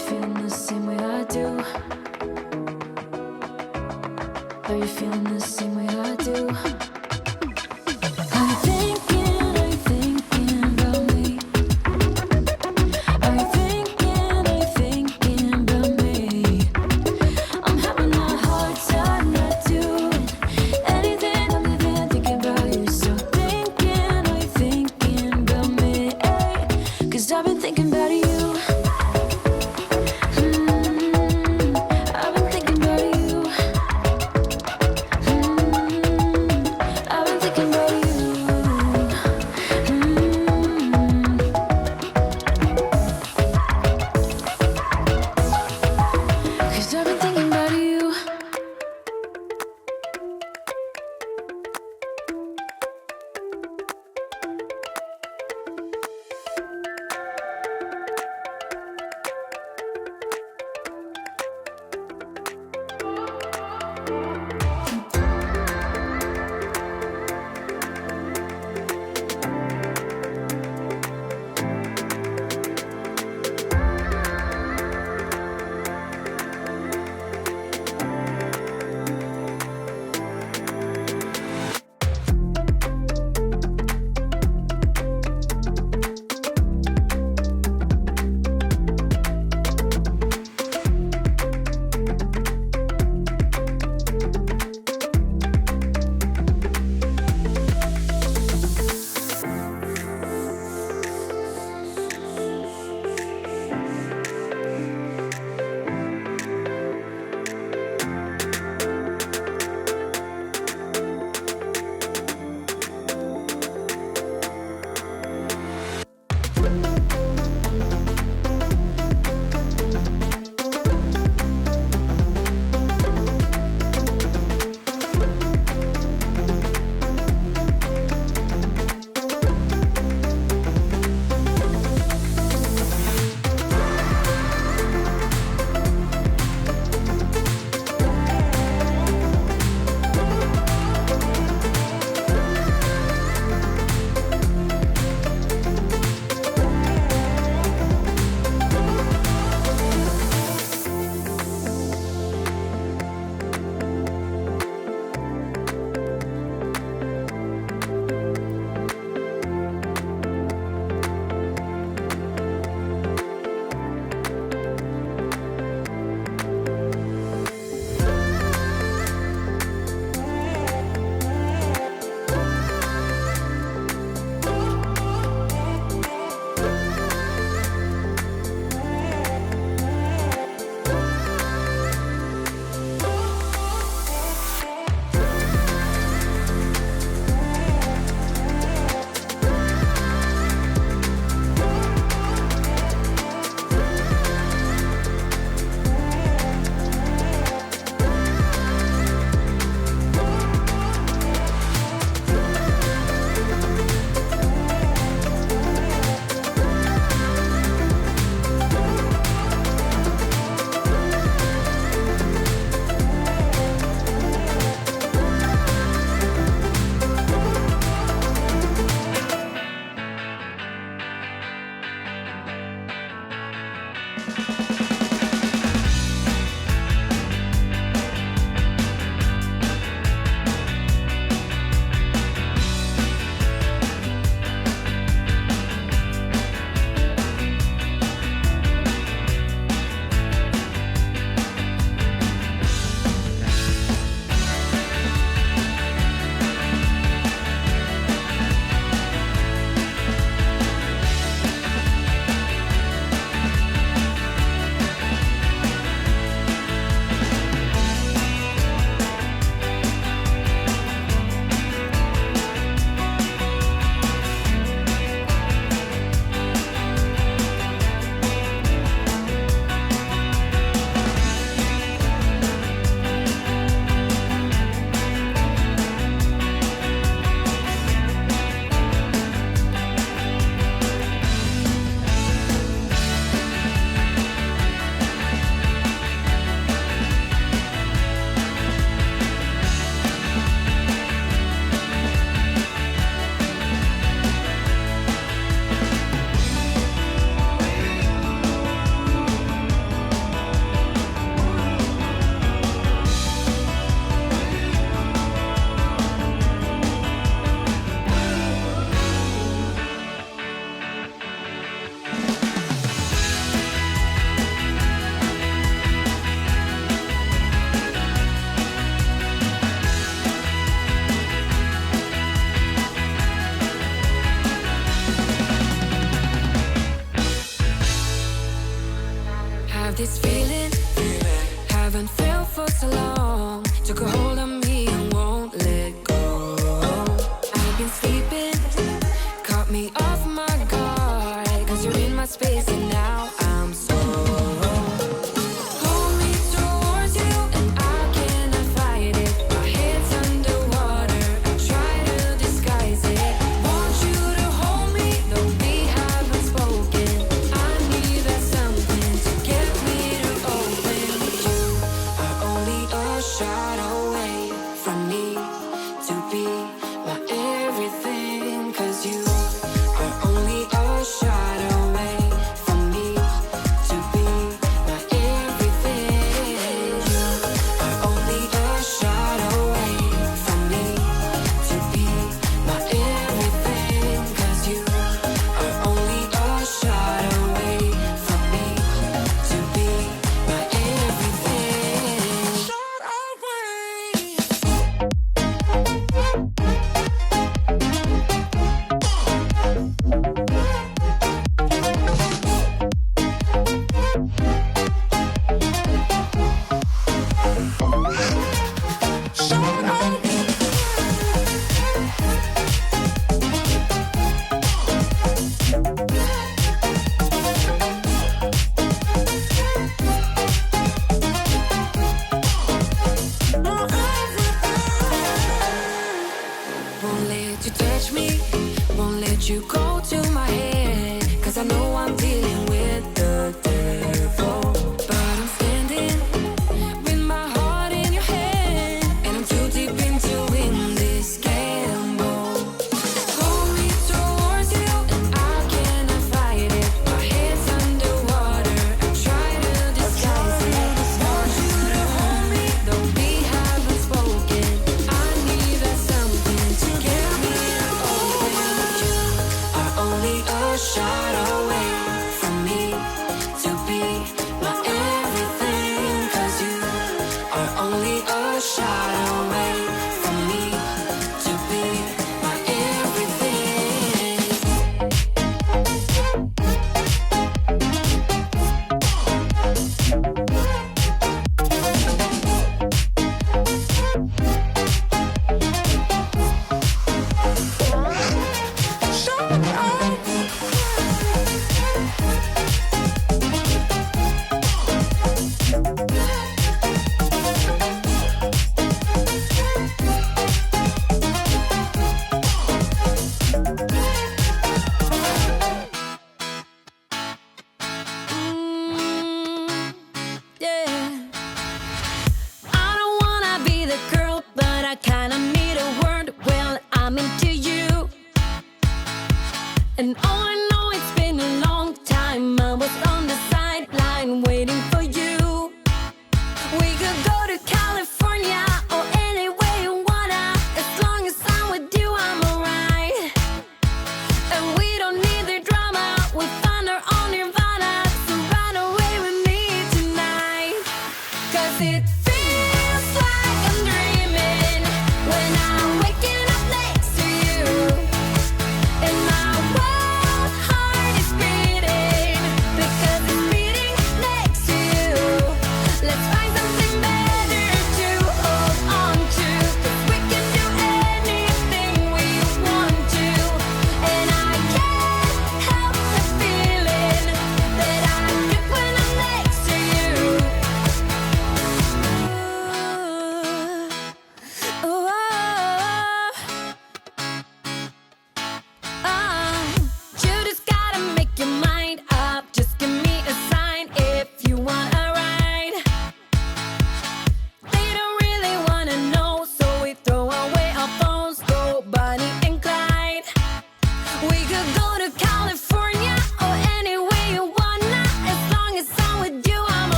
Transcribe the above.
feeling the same way I do? Are you feeling the same way I do? Are you thinking about me? Are you thinking about me? I'm having a hard time not doing anything other than thinking about you. So are you thinking about me? 'Cause I've been thinking about you. I've been thinking about you. I've been thinking about you. Cause I've been thinking about you. this feeling, haven't felt for so long. Took a hold of me and won't let go. I've been sleeping, caught me off my guard, 'cause you're in my space and now I'm so. Hold me towards you and I cannot fight it. My head's underwater, I try to disguise it. Want you to hold me, though we haven't spoken. I need that something to get me to open. You are only a shot away from me to be my everything. 'Cause you are only a shot away from me to be my everything. You are only a shot away from me to be my everything. 'Cause you are only a shot away from me to be my everything. Shot away. Won't let you touch me, won't let you go to my head, 'cause I know I'm dealing